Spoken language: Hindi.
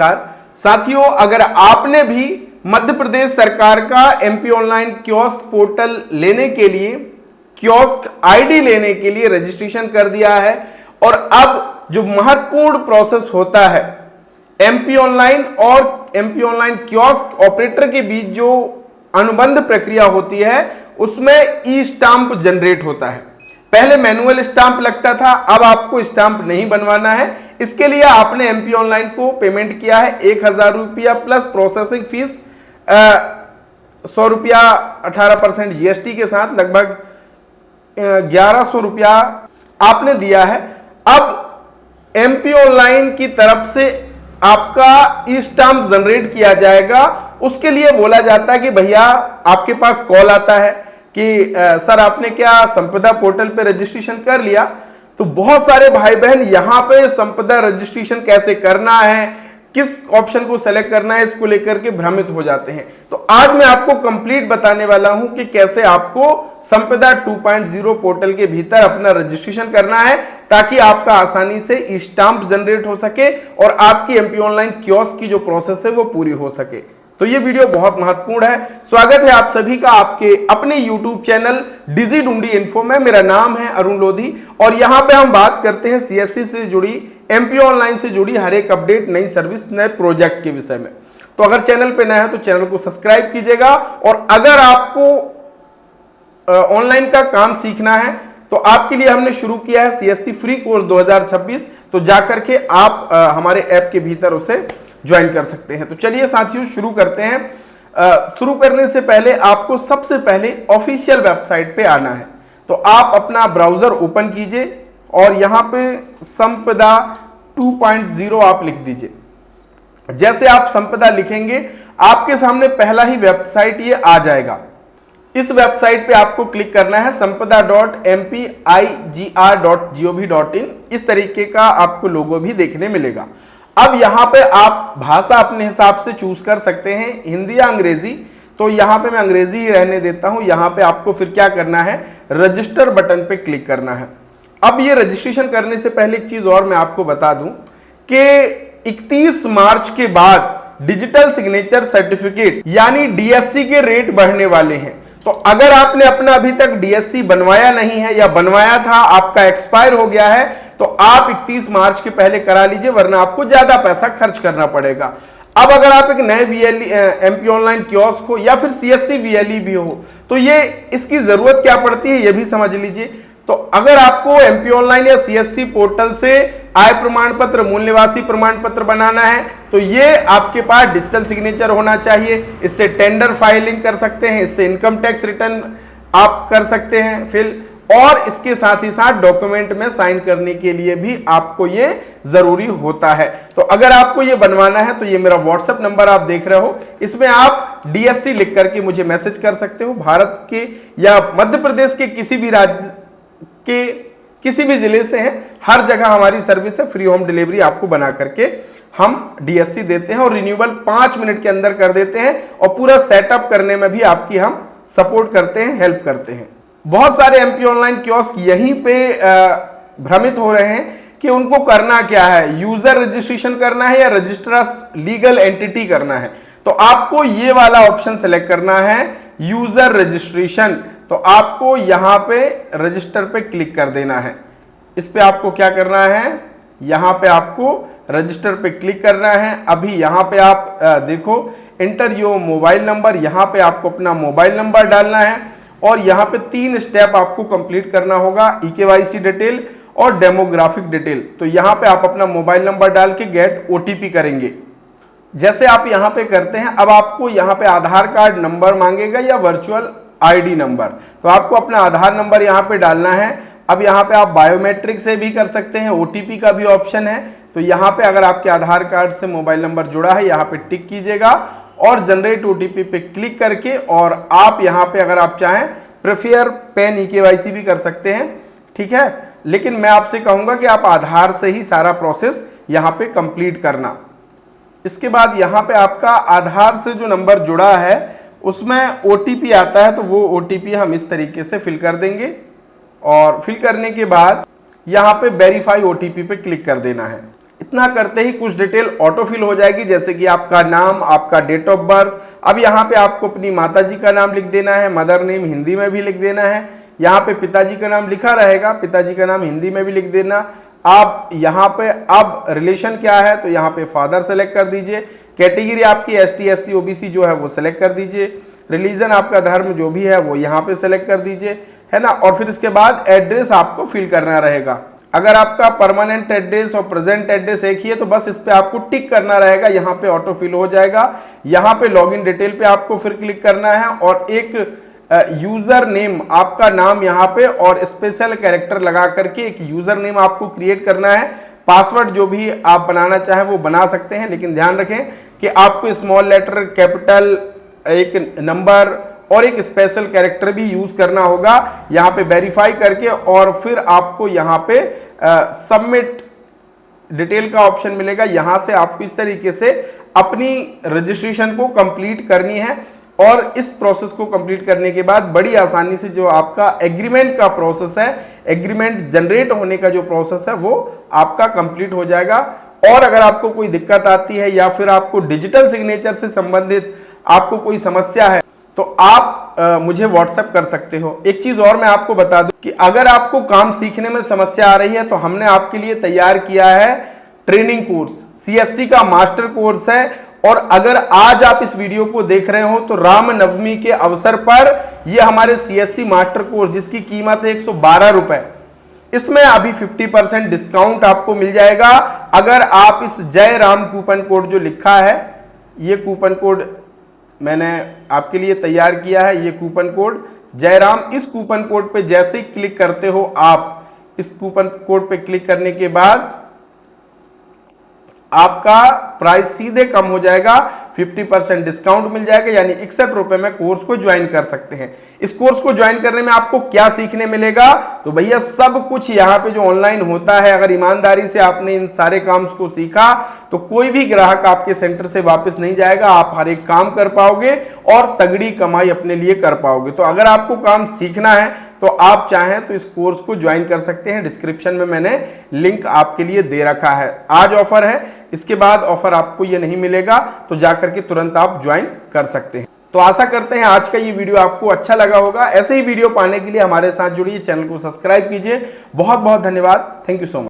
नमस्कार साथियों, अगर आपने भी मध्य प्रदेश सरकार का एमपी ऑनलाइन कियोस्क पोर्टल लेने के लिए, कियोस्क आईडी लेने के लिए रजिस्ट्रेशन कर दिया है और अब जो महत्वपूर्ण प्रोसेस होता है एमपी ऑनलाइन और एमपी ऑनलाइन कियोस्क ऑपरेटर के बीच जो अनुबंध प्रक्रिया होती है उसमें ई स्टाम्प जनरेट होता है। पहले मैनुअल स्टाम्प लगता था, अब आपको स्टाम्प नहीं बनवाना है। इसके लिए आपने एमपी ऑनलाइन को पेमेंट किया है 1000 रुपया प्लस प्रोसेसिंग फीस 100 रुपया 18% जीएसटी के साथ लगभग 1100 रुपया आपने दिया है। अब एमपी ऑनलाइन की तरफ से आपका ई स्टाम्प जनरेट किया जाएगा। उसके लिए बोला जाता है कि भैया आपके पास कॉल आता है कि सर आपने क्या संपदा पोर्टल पे रजिस्ट्रेशन कर लिया। तो बहुत सारे भाई बहन यहाँ पे संपदा रजिस्ट्रेशन कैसे करना है, किस ऑप्शन को सेलेक्ट करना है, इसको लेकर के भ्रमित हो जाते हैं। तो आज मैं आपको कंप्लीट बताने वाला हूं कि कैसे आपको संपदा 2.0 पोर्टल के भीतर अपना रजिस्ट्रेशन करना है ताकि आपका आसानी से ई स्टाम्प जनरेट हो सके और आपकी एमपी ऑनलाइन कियोस्क की जो प्रोसेस है वो पूरी हो सके। तो ये वीडियो बहुत महत्वपूर्ण है। स्वागत है आप सभी का आपके अपने YouTube चैनल डिजी डूंडी इन्फो में। मेरा नाम है अरुण लोधी और यहाँ पे हम बात करते हैं सीएससी से जुड़ी, एमपी ऑनलाइन से जुड़ी हर एक अपडेट, नई सर्विस, नए प्रोजेक्ट के विषय में। तो अगर चैनल पे नया है तो चैनल को सब्सक्राइब कीजिएगा और अगर आपको ऑनलाइन का काम सीखना है तो आपके लिए हमने शुरू किया है सीएससी फ्री कोर्स 2026। तो जाकर के आप हमारे ऐप के भीतर उसे ज्वाइन कर सकते हैं। तो चलिए साथियों शुरू करते हैं। शुरू करने से पहले आपको सबसे पहले ऑफिशियल वेबसाइट पे आना है। तो आप अपना ब्राउजर ओपन कीजिए और यहाँ पे संपदा 2.0 आप लिख दीजिए। जैसे आप संपदा लिखेंगे आपके सामने पहला ही वेबसाइट ये आ जाएगा। इस वेबसाइट पे आपको क्लिक करना है sampada.mpigr.gov.in। इस तरीके का आपको लोगो भी देखने मिलेगा। अब यहाँ पे आप भाषा अपने हिसाब से चूज कर सकते हैं, हिंदी या अंग्रेजी। तो यहाँ पे मैं अंग्रेजी ही रहने देता हूँ। यहाँ पे आपको फिर क्या करना है, रजिस्टर बटन पे क्लिक करना है। अब ये रजिस्ट्रेशन करने से पहले एक चीज और मैं आपको बता दूं कि 31 मार्च के बाद डिजिटल सिग्नेचर सर्टिफिकेट यानी डीएससी के रेट बढ़ने वाले हैं। तो अगर आपने अपना अभी तक डीएससी बनवाया नहीं है या बनवाया था आपका एक्सपायर हो गया है तो आप 31 मार्च के पहले करा लीजिए, वरना आपको ज्यादा पैसा खर्च करना पड़ेगा। अब अगर आप एक नए एमपी ऑनलाइन कियोस्क हो या फिर सीएससी वीएलई भी हो तो ये इसकी जरूरत क्या पड़ती है ये भी समझ लीजिए। तो अगर आपको एमपी ऑनलाइन या सीएससी पोर्टल से आय प्रमाण पत्र, मूल निवासी प्रमाण पत्र बनाना है तो ये आपके पास डिजिटल सिग्नेचर होना चाहिए। इससे टेंडर फाइलिंग कर सकते हैं, इससे इनकम टैक्स रिटर्न आप कर सकते हैं फिल, और इसके साथ ही साथ डॉक्यूमेंट में साइन करने के लिए भी आपको ये जरूरी होता है। तो अगर आपको ये बनवाना है तो ये मेरा व्हाट्सएप नंबर आप देख रहे हो, इसमें आप डीएससी लिख करके मुझे मैसेज कर सकते हो। भारत के या मध्य प्रदेश के किसी भी राज्य के किसी भी जिले से हैं, हर जगह हमारी सर्विस है। फ्री होम डिलीवरी आपको बना करके हम डीएससी देते हैं और रिन्यूअल 5 मिनट के अंदर कर देते हैं और पूरा सेटअप करने में भी आपकी हम सपोर्ट करते हैं, हेल्प करते हैं। बहुत सारे एमपी ऑनलाइन कियोस्क यहीं पे भ्रमित हो रहे हैं कि उनको करना क्या है, यूजर रजिस्ट्रेशन करना है या रजिस्ट्रार लीगल एंटिटी करना है। तो आपको ये वाला ऑप्शन सेलेक्ट करना है, यूजर रजिस्ट्रेशन। तो आपको यहाँ पे रजिस्टर पे क्लिक कर देना है। इस पे आपको क्या करना है, यहाँ पे आपको रजिस्टर पे क्लिक करना है। अभी यहाँ पे आप देखो एंटर योर मोबाइल नंबर, यहाँ पे आपको अपना मोबाइल नंबर डालना है और यहाँ पे 3 स्टेप आपको कंप्लीट करना होगा, ईकेवाईसी डिटेल और डेमोग्राफिक डिटेल। तो यहाँ पे आप अपना मोबाइल नंबर डाल के गेट ओटीपी करेंगे। जैसे आप यहाँ पे करते हैं अब आपको यहाँ पे आधार कार्ड नंबर मांगेगा या वर्चुअल आईडी नंबर। तो आपको अपना आधार नंबर यहाँ पे डालना है। अब यहाँ पे आप बायोमेट्रिक से भी कर सकते हैं, ओटीपी का भी ऑप्शन है। तो यहाँ पे अगर आपके आधार कार्ड से मोबाइल नंबर जुड़ा है यहाँ पे टिक कीजिएगा और जनरेट ओटीपी पे क्लिक करके, और आप यहाँ पे अगर आप चाहें प्रेफर पेन ईकेवाईसी भी कर सकते हैं, ठीक है। लेकिन मैं आपसे कहूँगा कि आप आधार से ही सारा प्रोसेस यहाँ पे कंप्लीट करना। इसके बाद यहाँ पे आपका आधार से जो नंबर जुड़ा है उसमें ओटीपी आता है, तो वो ओटीपी हम इस तरीके से फिल कर देंगे और फिल करने के बाद यहाँ पे वेरीफाई ओटीपी पे क्लिक कर देना है। इतना करते ही कुछ डिटेल ऑटो फिल हो जाएगी, जैसे कि आपका नाम, आपका डेट ऑफ बर्थ। अब यहाँ पे आपको अपनी माताजी का नाम लिख देना है, मदर नेम हिंदी में भी लिख देना है। यहाँ पे पिताजी का नाम लिखा रहेगा, पिताजी का नाम हिंदी में भी लिख देना। आप यहाँ पे अब रिलेशन क्या है, तो यहाँ पे फादर सेलेक्ट कर दीजिए। कैटेगरी आपकी ST SC OBC जो है वो सेलेक्ट कर दीजिए। रिलीजन आपका धर्म जो भी है वो यहाँ पे सेलेक्ट कर दीजिए, है ना। और फिर इसके बाद एड्रेस आपको फिल करना रहेगा। अगर आपका परमानेंट एड्रेस और प्रेजेंट एड्रेस एक ही है तो बस इस पे आपको टिक करना रहेगा, यहाँ पे ऑटो फिल हो जाएगा। यहाँ पे लॉगिन डिटेल पे आपको फिर क्लिक करना है और एक यूजर नेम, आपका नाम यहाँ पे और स्पेशल कैरेक्टर लगा करके एक यूजर नेम आपको क्रिएट करना है। पासवर्ड जो भी आप बनाना चाहें वो बना सकते हैं, लेकिन ध्यान रखें कि आपको स्मॉल लेटर, कैपिटल, एक नंबर और एक स्पेशल कैरेक्टर भी यूज करना होगा। यहाँ पे वेरीफाई करके और फिर आपको यहाँ पे सबमिट डिटेल का ऑप्शन मिलेगा। यहाँ से आपको इस तरीके से अपनी रजिस्ट्रेशन को कंप्लीट करनी है और इस प्रोसेस को कंप्लीट करने के बाद बड़ी आसानी से जो आपका एग्रीमेंट का प्रोसेस है, एग्रीमेंट जनरेट होने का जो प्रोसेस है वो आपका कंप्लीट हो जाएगा। और अगर आपको कोई दिक्कत आती है या फिर आपको डिजिटल सिग्नेचर से संबंधित आपको कोई समस्या है तो आप मुझे व्हाट्सएप कर सकते हो। एक चीज और मैं आपको बता दूं कि अगर आपको काम सीखने में समस्या आ रही है तो हमने आपके लिए तैयार किया है ट्रेनिंग कोर्स, CSC का मास्टर कोर्स है। और अगर आज आप इस वीडियो को देख रहे हो तो रामनवमी के अवसर पर यह हमारे CSC मास्टर कोर्स जिसकी कीमत है 112 रुपए, इसमें अभी 50% डिस्काउंट आपको मिल जाएगा। अगर आप इस जय राम कूपन कोड जो लिखा है, ये कूपन कोड मैंने आपके लिए तैयार किया है, ये कूपन कोड जयराम, इस कूपन कोड पे जैसे ही क्लिक करते हो आप, इस कूपन कोड पे क्लिक करने के बाद आपका प्राइस सीधे कम हो जाएगा, 50% डिस्काउंट मिल जाएगा, यानी 61 रुपए में कोर्स को ज्वाइन कर सकते हैं। इस कोर्स को ज्वाइन करने में आपको क्या सीखने मिलेगा, तो भैया सब कुछ यहाँ पे जो ऑनलाइन होता है, अगर ईमानदारी से आपने इन सारे काम को सीखा तो कोई भी ग्राहक आपके सेंटर से वापस नहीं जाएगा। आप हर एक काम कर पाओगे और तगड़ी कमाई अपने लिए कर पाओगे। तो अगर आपको काम सीखना है तो आप चाहें तो इस कोर्स को ज्वाइन कर सकते हैं। डिस्क्रिप्शन में मैंने लिंक आपके लिए दे रखा है। आज ऑफर है, इसके बाद ऑफर आपको ये नहीं मिलेगा, तो जाकर के तुरंत आप ज्वाइन कर सकते हैं। तो आशा करते हैं आज का ये वीडियो आपको अच्छा लगा होगा। ऐसे ही वीडियो पाने के लिए हमारे साथ जुड़िए, चैनल को सब्सक्राइब कीजिए। बहुत बहुत धन्यवाद। Thank you so much.